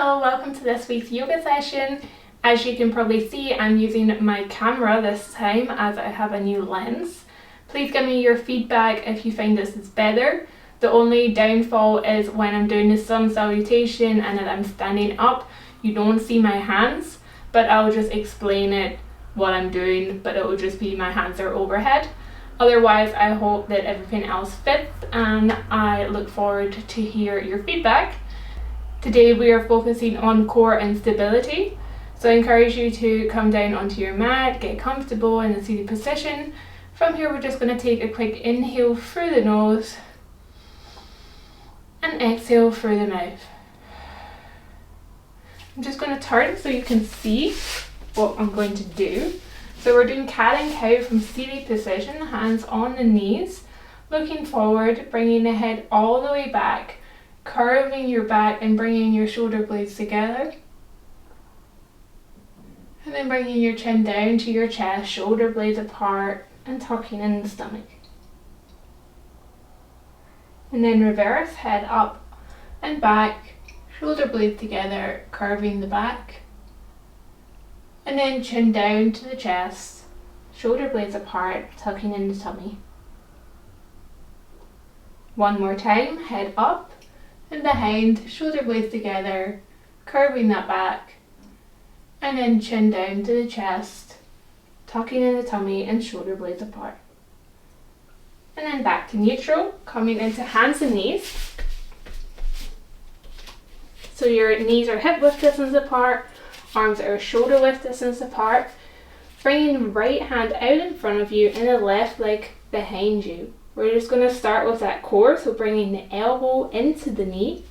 Hello, welcome to this week's yoga session. As you can probably see, I'm using my camera this time as I have a new lens. Please give me your feedback if you find this is better. The only downfall is when I'm doing the sun salutation and then I'm standing up, you don't see my hands, but I'll just explain it what I'm doing, but it will just be my hands are overhead. Otherwise, I hope that everything else fits and I look forward to hear your feedback. Today we are focusing on core and stability. So I encourage you to come down onto your mat, get comfortable in a seated position. From here we're just going to take a quick inhale through the nose and exhale through the mouth. I'm just going to turn so you can see what I'm going to do. So we're doing cat and cow from seated position, hands on the knees, looking forward, bringing the head all the way back, curving your back and bringing your shoulder blades together. And then bringing your chin down to your chest, shoulder blades apart and tucking in the stomach. And then reverse, head up and back, shoulder blades together, curving the back. And then chin down to the chest, shoulder blades apart, tucking in the tummy. One more time, head up and behind, shoulder blades together, curving that back. And then chin down to the chest, tucking in the tummy and shoulder blades apart. And then back to neutral, coming into hands and knees. So your knees are hip width distance apart, arms are shoulder width distance apart. Bringing the right hand out in front of you and the left leg behind you. We're just going to start with that core, so bringing the elbow into the knee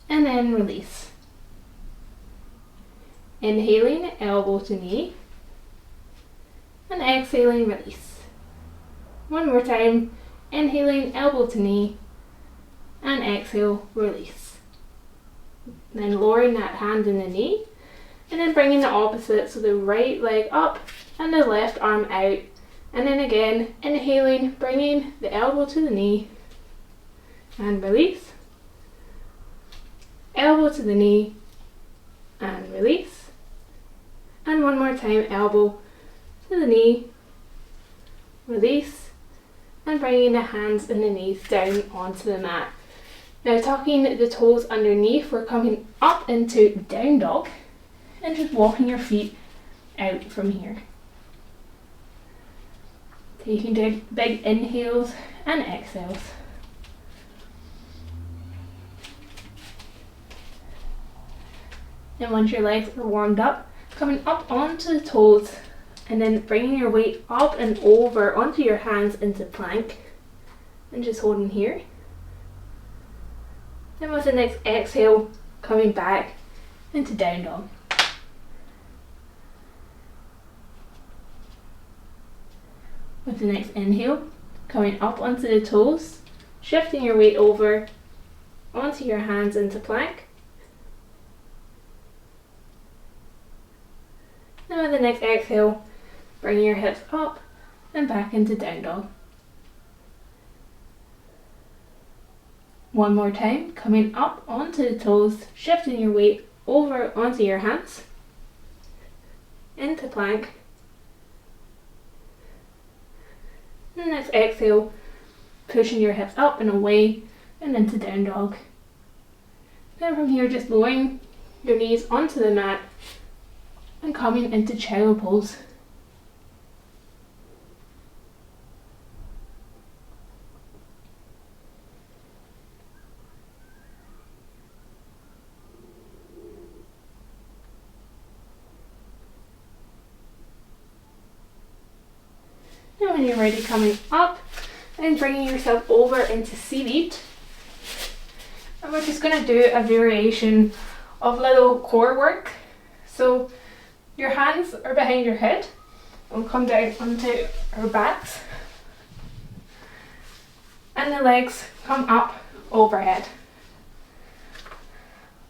and then release. Inhaling, elbow to knee, and exhaling, release. One more time, inhaling, elbow to knee, and exhale, release. Then lowering that hand in the knee, and then bringing the opposite, so the right leg up and the left arm out. And then again, inhaling, bringing the elbow to the knee, and release. Elbow to the knee, and release. And one more time, elbow to the knee, release, and bringing the hands and the knees down onto the mat. Now tucking the toes underneath, we're coming up into down dog and just walking your feet out from here. Taking big inhales and exhales. And once your legs are warmed up, coming up onto the toes and then bringing your weight up and over onto your hands into plank and just holding here. Then with the next exhale, coming back into down dog. With the next inhale, coming up onto the toes, shifting your weight over onto your hands into plank. And with the next exhale, bring your hips up and back into down dog. One more time, coming up onto the toes, shifting your weight over onto your hands, into plank. And next exhale, pushing your hips up and away and into down dog. Then from here, just lowering your knees onto the mat and coming into child pose. And when you're ready, coming up and bringing yourself over into seated. And we're just going to do a variation of little core work. So your hands are behind your head. We'll come down onto our backs. And the legs come up overhead.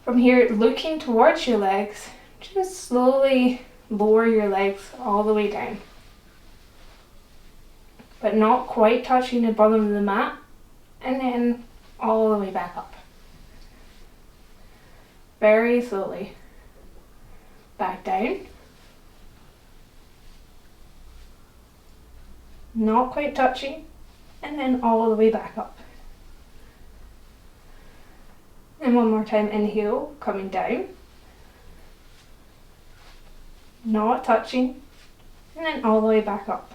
From here, looking towards your legs, just slowly lower your legs all the way down. But not quite touching the bottom of the mat. And then all the way back up. very slowly. Back down. Not quite touching, and then all the way back up. And one more time, inhale, coming down. Not touching, and then all the way back up.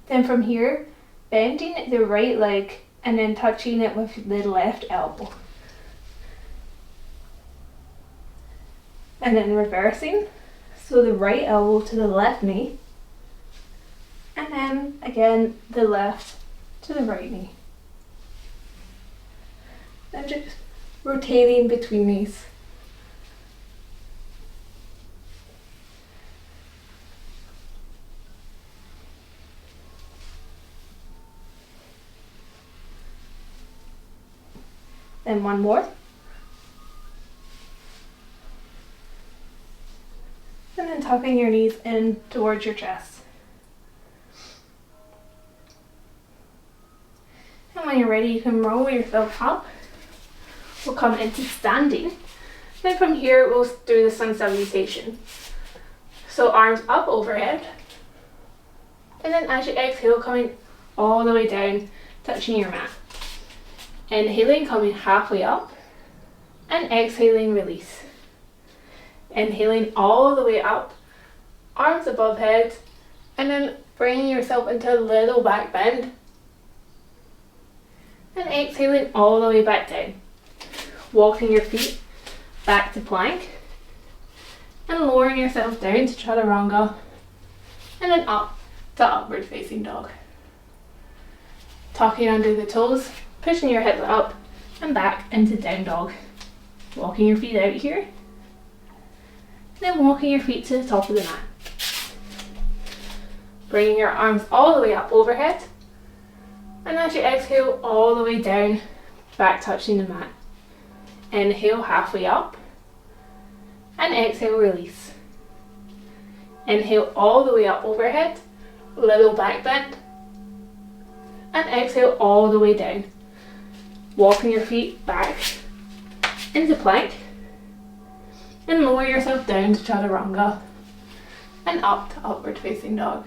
Then from here, bending the right leg and then touching it with the left elbow. And then reversing, so the right elbow to the left knee, and then again the left to the right knee. And just rotating between these. Then one more. And then tucking your knees in towards your chest. And when you're ready, you can roll yourself up. We'll come into standing. Then from here, we'll do the sun salutation. So arms up overhead. And then as you exhale, coming all the way down, touching your mat. Inhaling, coming halfway up. And exhaling, release. Inhaling all the way up, arms above head, and then bringing yourself into a little back bend. And exhaling all the way back down. Walking your feet back to plank. And lowering yourself down to chaturanga. And then up to upward facing dog. Tucking under the toes, pushing your hips up and back into down dog. Walking your feet out here. Then walking your feet to the top of the mat. Bringing your arms all the way up overhead. And as you exhale, all the way down, back touching the mat. Inhale, halfway up. And exhale, release. Inhale all the way up overhead, little back bend. And exhale all the way down. Walking your feet back into plank. And lower yourself down to chaturanga. And up to upward facing dog.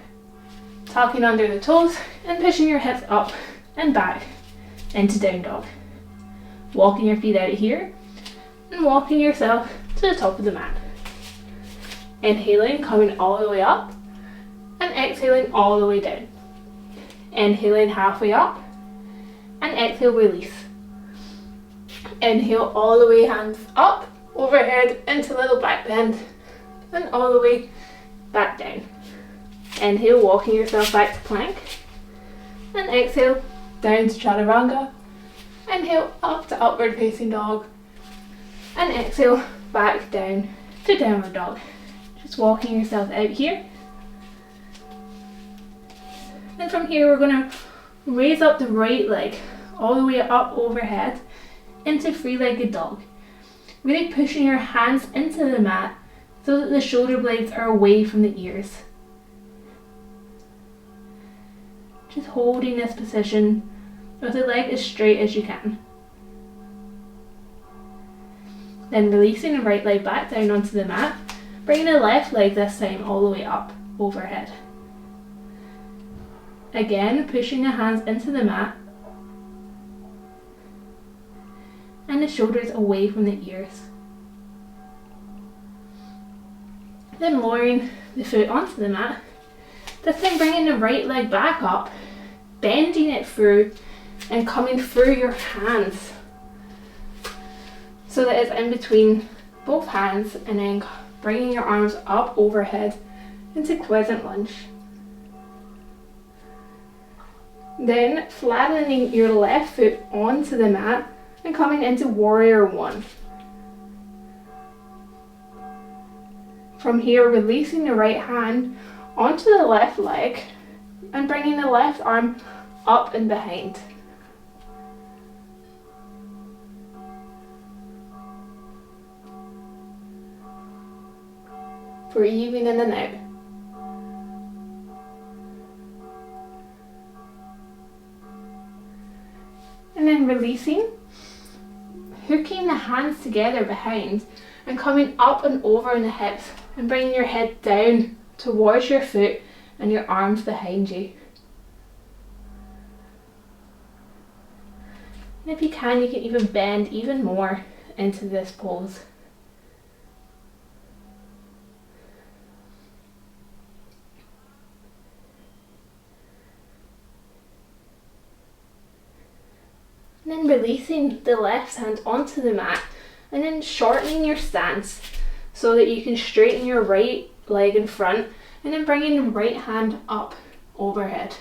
Tucking under the toes and pushing your hips up and back into down dog. Walking your feet out here and walking yourself to the top of the mat. Inhaling, coming all the way up and exhaling all the way down. Inhaling halfway up and exhale, release. Inhale all the way, hands up, overhead into little back bend and all the way back down. Inhale, walking yourself back to plank and exhale down to chaturanga. Inhale up to upward facing dog and exhale back down to downward dog. Just walking yourself out here. And from here we're going to raise up the right leg all the way up overhead into three-legged dog. Really pushing your hands into the mat so that the shoulder blades are away from the ears. Just holding this position with the leg as straight as you can. Then releasing the right leg back down onto the mat, bringing the left leg this time all the way up overhead. Again, pushing the hands into the mat and the shoulders away from the ears. Then lowering the foot onto the mat, this time bringing the right leg back up, bending it through and coming through your hands so that it's in between both hands, and then bringing your arms up overhead into crescent lunge. Then flattening your left foot onto the mat and coming into warrior one. From here, releasing the right hand onto the left leg and bringing the left arm up and behind. Breathing in and out. And then releasing, hooking the hands together behind and coming up and over on the hips and bringing your head down towards your foot and your arms behind you. And if you can even bend even more into this pose. And then releasing the left hand onto the mat and then shortening your stance so that you can straighten your right leg in front and then bringing the right hand up overhead.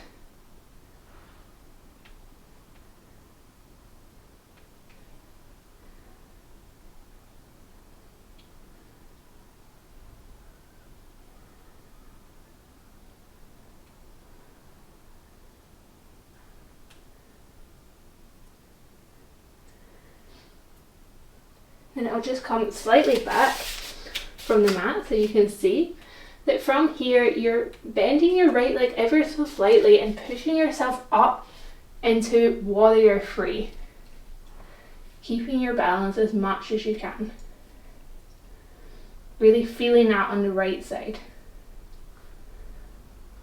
And it'll just come slightly back from the mat so you can see that from here you're bending your right leg ever so slightly and pushing yourself up into warrior three, keeping your balance as much as you can. Really feeling that on the right side,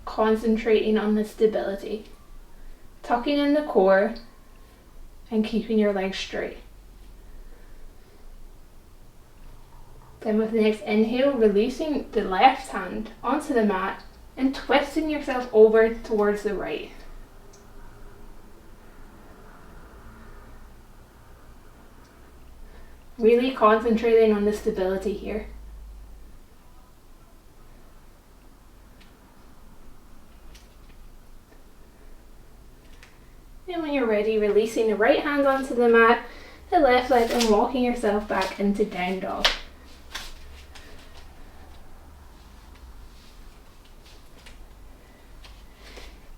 concentrating on the stability, tucking in the core and keeping your legs straight. Then with the next inhale, releasing the left hand onto the mat and twisting yourself over towards the right. Really concentrating on the stability here. And when you're ready, releasing the right hand onto the mat, the left leg, and walking yourself back into down dog.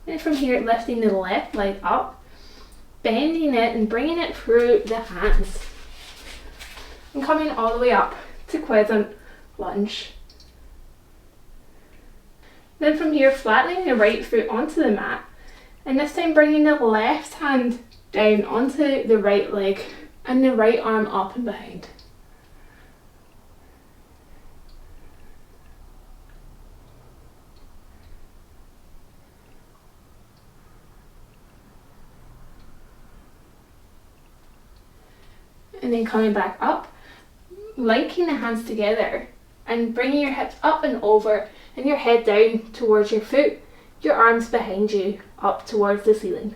And from here, lifting the left leg up, bending it and bringing it through the hands. And coming all the way up to crescent lunge. Then from here, flattening the right foot onto the mat. And this time bringing the left hand down onto the right leg and the right arm up and behind. And then coming back up, linking the hands together and bringing your hips up and over and your head down towards your foot, your arms behind you up towards the ceiling.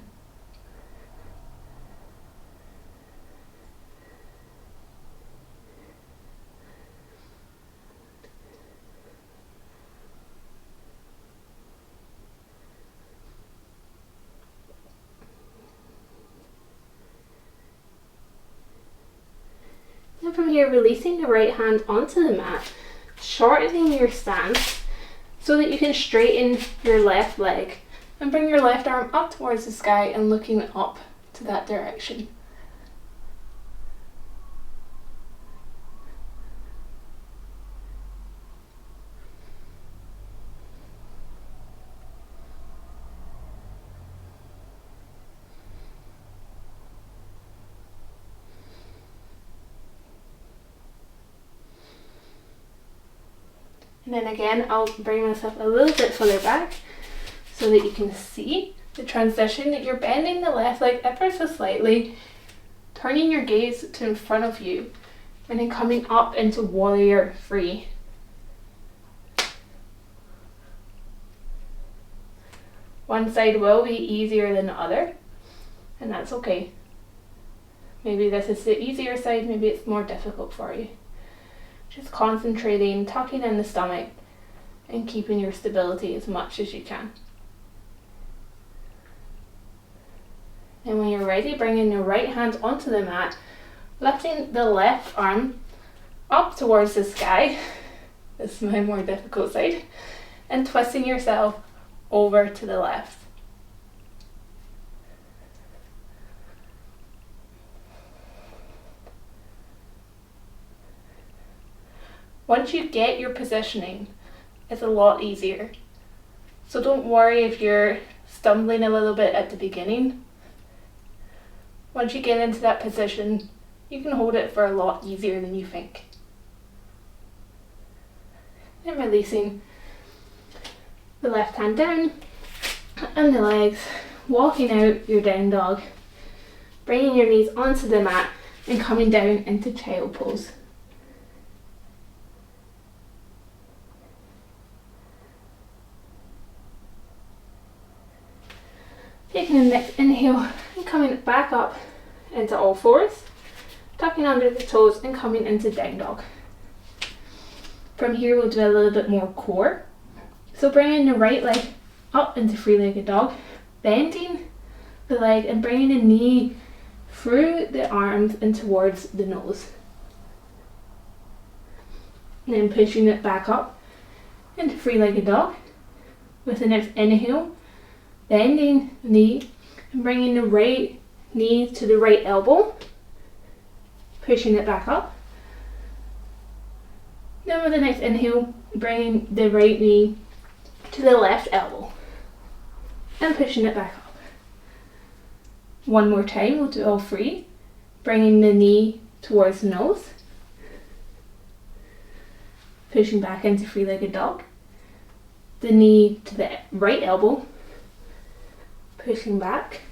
And from here, releasing the right hand onto the mat, shortening your stance so that you can straighten your left leg and bring your left arm up towards the sky and looking up to that direction. And then again, I'll bring myself a little bit further back so that you can see the transition, that you're bending the left leg ever so slightly, turning your gaze to in front of you, and then coming up into warrior three. One side will be easier than the other, and that's okay. Maybe this is the easier side, maybe it's more difficult for you. Just concentrating, tucking in the stomach and keeping your stability as much as you can. And when you're ready, bringing your right hand onto the mat, lifting the left arm up towards the sky, this is my more difficult side, and twisting yourself over to the left. Once you get your positioning, it's a lot easier. So don't worry if you're stumbling a little bit at the beginning. Once you get into that position, You can hold it for a lot easier than you think. And releasing the left hand down and the legs, walking out your down dog, bringing your knees onto the mat and coming down into child pose. Taking the next inhale and coming back up into all fours, tucking under the toes and coming into down dog. From here we'll do a little bit more core. So bringing the right leg up into three-legged dog, bending the leg and bringing the knee through the arms and towards the nose. And then pushing it back up into three-legged dog. With the next inhale, bending the knee and bringing the right knee to the right elbow, pushing it back up. Then with the next inhale, bringing the right knee to the left elbow and pushing it back up. One more time, we'll do all three. Bringing the knee towards the nose, pushing back into three-legged dog. The knee to the right elbow, pushing back,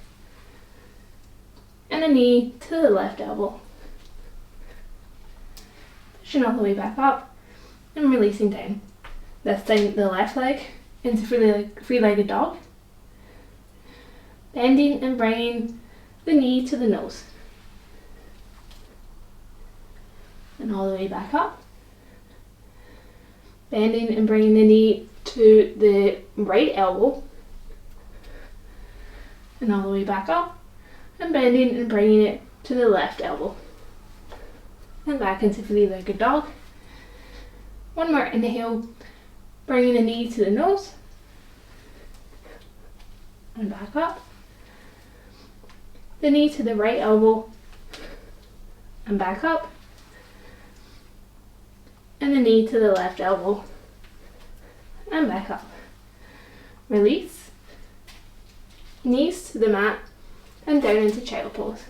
and the knee to the left elbow, pushing all the way back up and releasing down. This time the left leg into three-legged dog, bending and bringing the knee to the nose, and all the way back up, bending and bringing the knee to the right elbow, and all the way back up, and bending and bringing it to the left elbow, and back into three-legged dog. One more inhale, bringing the knee to the nose, and back up, the knee to the right elbow, and back up, and the knee to the left elbow, and back up. Release, knees to the mat, and down into child pose.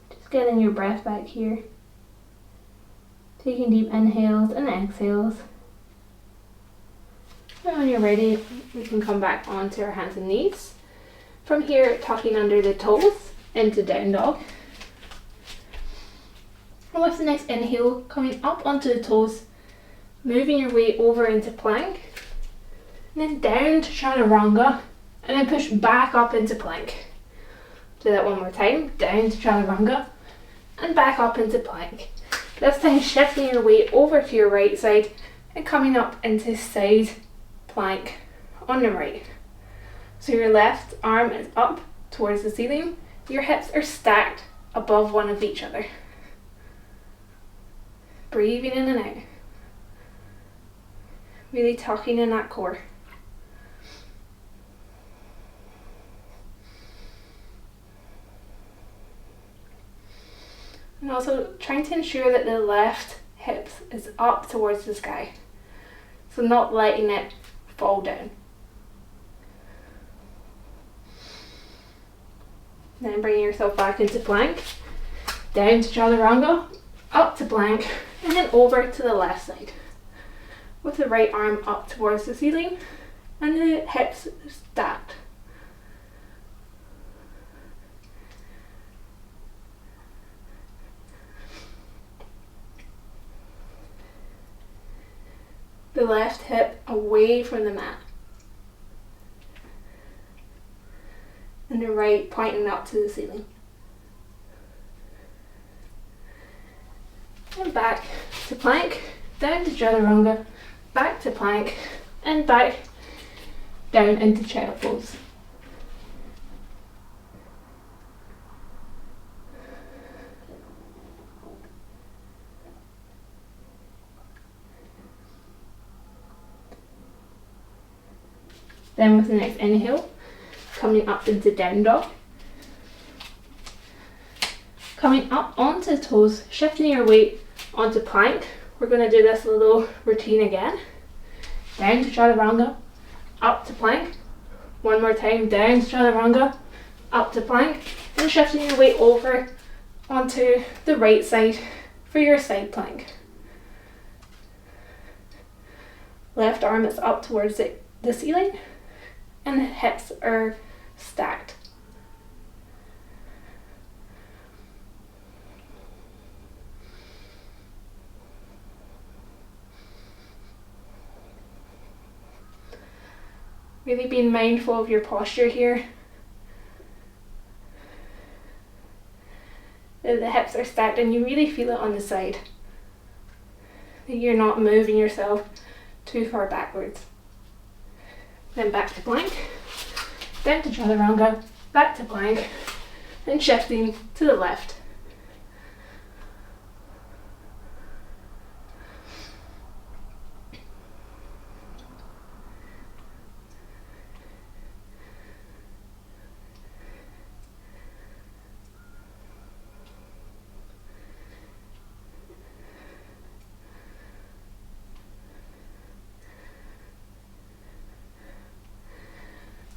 Just getting your breath back here. Taking deep inhales and exhales. And when you're ready, we can come back onto our hands and knees. From here, tucking under the toes into down dog. And with the next inhale, coming up onto the toes, moving your way over into plank, and then down to chaturanga, and then push back up into plank. Do that one more time, down to chaturanga, and back up into plank. This time shifting your weight over to your right side and coming up into side plank on the right. So your left arm is up towards the ceiling, your hips are stacked above one of each other. Breathing in and out. Really tucking in that core. And also trying to ensure that the left hip is up towards the sky. So not letting it fall down. Then bringing yourself back into plank, down to chaturanga, up to plank, and then over to the left side. With the right arm up towards the ceiling and the hips stacked. The left hip away from the mat. And the right pointing up to the ceiling. And back to plank, down to chaturanga, back to plank, and back down into child pose. Then with the next inhale, coming up into down dog. Coming up onto the toes, shifting your weight onto plank. We're going to do this little routine again. Down to chaturanga, up to plank. One more time, down to chaturanga, up to plank, And shifting your weight over onto the right side for your side plank. Left arm is up towards the ceiling and the hips are stacked. Really being mindful of your posture here. That the hips are stacked and you really feel it on the side. That you're not moving yourself too far backwards. Then back to plank, down to chaturanga, back to plank, and shifting to the left.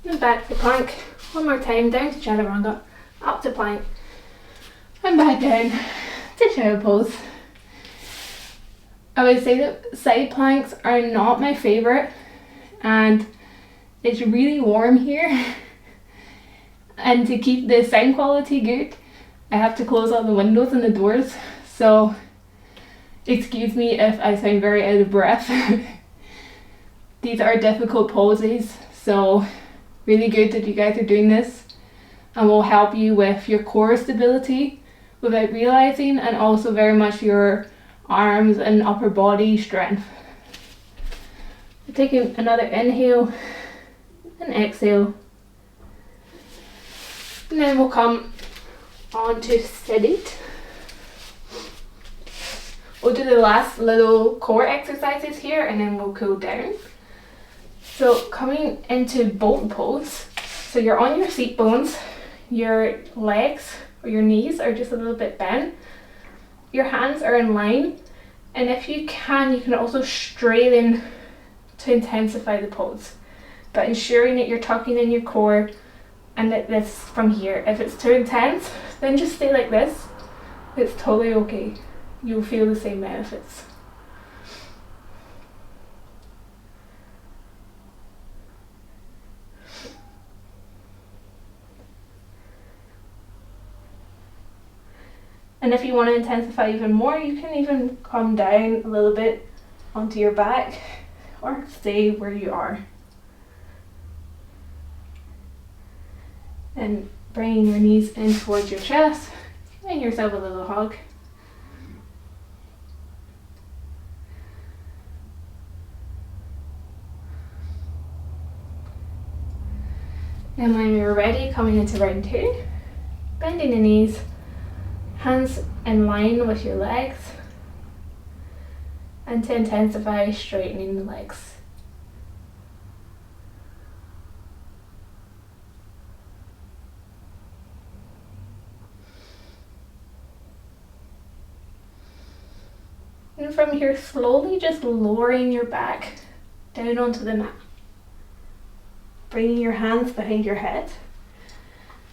And back to plank, one more time, down to chaturanga, up to plank, and back down to child pose. I would say that side planks are not my favourite, and it's really warm here, and to keep the sound quality good I have to close all the windows and the doors, so excuse me if I sound very out of breath. These are difficult poses, so really good that you guys are doing this, and will help you with your core stability without realizing, and also very much your arms and upper body strength. Taking another inhale and exhale, and then we'll come on to seated. We'll do the last little core exercises here and then we'll cool down. So coming into boat pose, so you're on your seat bones, your legs or your knees are just a little bit bent, your hands are in line, and if you can also straighten to intensify the pose, but ensuring that you're tucking in your core and that this from here. If it's too intense, then just stay like this. It's totally okay. You'll feel the same benefits. And if you want to intensify even more, you can even come down a little bit onto your back or stay where you are. And bringing your knees in towards your chest, giving yourself a little hug. And when you're ready, coming into round 2, bending the knees, hands in line with your legs, and to intensify, straightening the legs. And from here, slowly just lowering your back down onto the mat. Bringing your hands behind your head.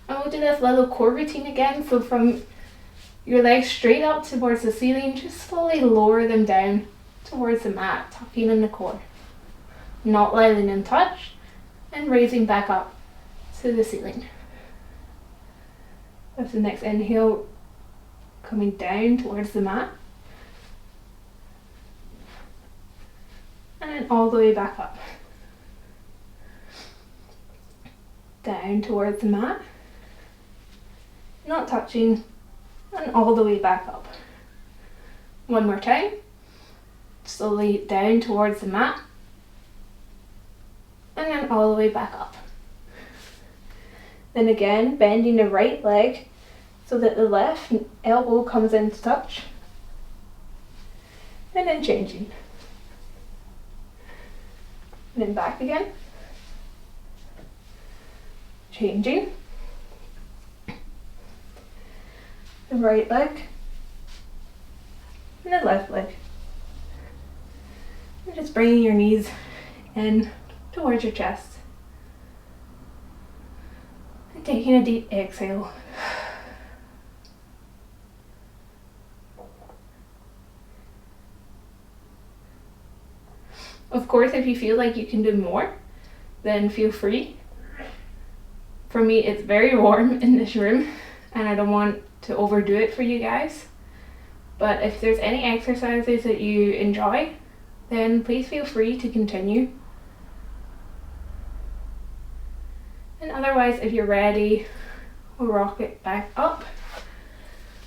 And we'll do this little core routine again. So from your legs straight up towards the ceiling, just slowly lower them down towards the mat, tucking in the core. Not letting them touch, and raising back up to the ceiling. With the next inhale, coming down towards the mat. And then all the way back up. Down towards the mat. Not touching, and all the way back up. One more time. Slowly down towards the mat. And then all the way back up. Then again, bending the right leg so that the left elbow comes into touch. And then changing. And then back again. Changing. The right leg. And the left leg. And just bringing your knees in towards your chest. And taking a deep exhale. Of course, if you feel like you can do more, then feel free. For me, it's very warm in this room and I don't want to overdo it for you guys. But if there's any exercises that you enjoy, then please feel free to continue. And otherwise, if you're ready, we'll rock it back up.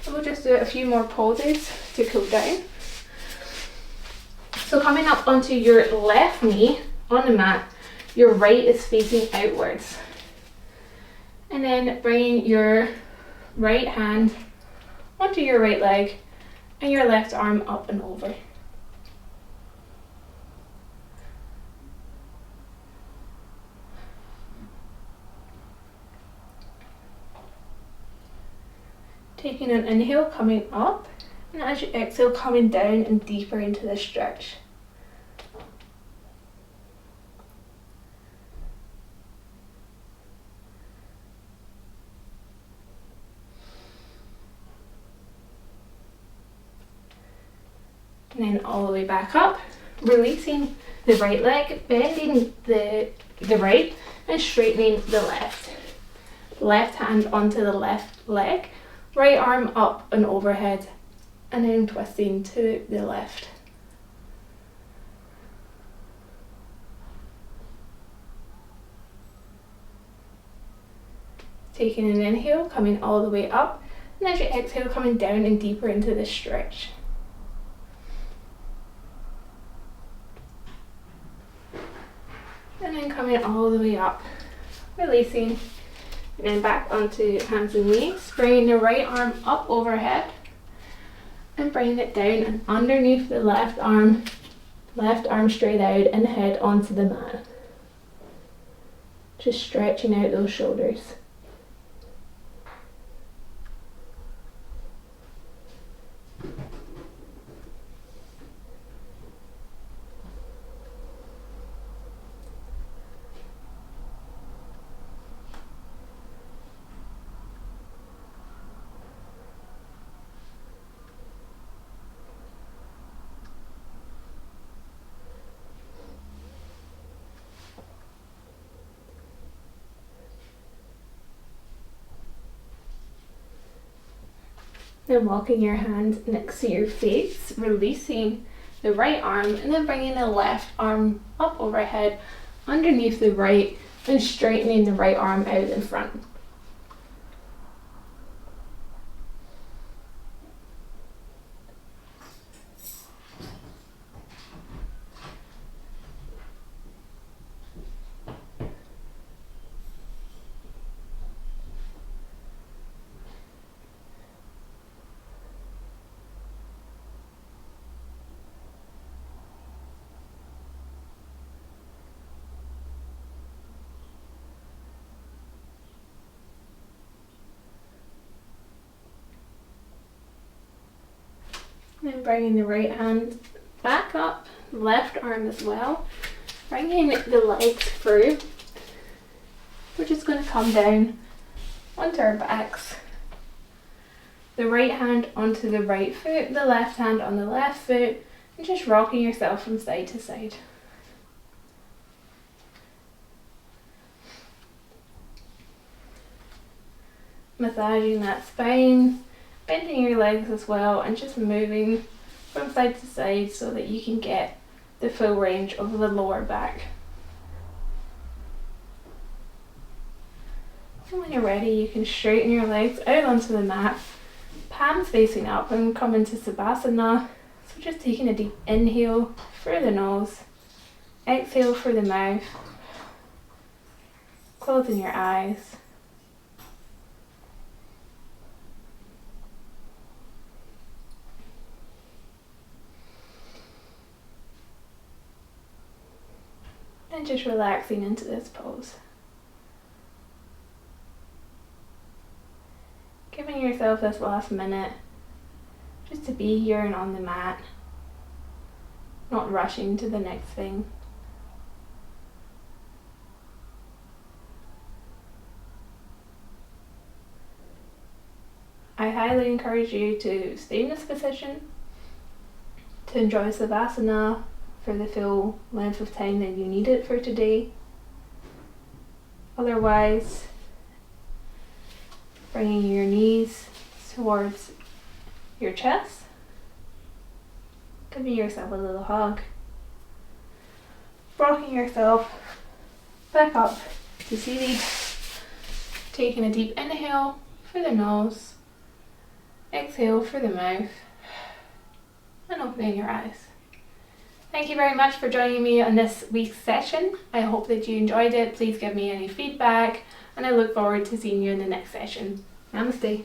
So we'll just do a few more poses to cool down. So coming up onto your left knee on the mat, your right is facing outwards. And then bringing your right hand onto your right leg and your left arm up and over. Taking an inhale, coming up, and as you exhale, coming down and deeper into the stretch. And then all the way back up, releasing the right leg, bending the right and straightening the left. Left hand onto the left leg, right arm up and overhead, and then twisting to the left. Taking an inhale, coming all the way up, and as you exhale, coming down and deeper into the stretch. And then coming all the way up, releasing, and then back onto hands and knees, bringing the right arm up overhead and bringing it down and underneath the left arm straight out and head onto the mat. Just stretching out those shoulders. Then walking your hand next to your face, releasing the right arm and then bringing the left arm up overhead underneath the right and straightening the right arm out in front. Then bringing the right hand back up, left arm as well, bringing the legs through. We're just going to come down onto our backs. The right hand onto the right foot, the left hand on the left foot, and just rocking yourself from side to side. Massaging that spine, bending your legs as well, and just moving from side to side so that you can get the full range of the lower back. And when you're ready, you can straighten your legs out onto the mat, palms facing up, and come into Savasana. So just taking a deep inhale through the nose, exhale through the mouth, closing your eyes. And just relaxing into this pose. Giving yourself this last minute just to be here and on the mat, not rushing to the next thing. I highly encourage you to stay in this position, to enjoy Savasana for the full length of time that you need it for today. Otherwise, bringing your knees towards your chest, giving yourself a little hug, rocking yourself back up to seated, taking a deep inhale through the nose, exhale through the mouth, and opening your eyes. Thank you very much for joining me on this week's session. I hope that you enjoyed it. Please give me any feedback, and I look forward to seeing you in the next session. Namaste.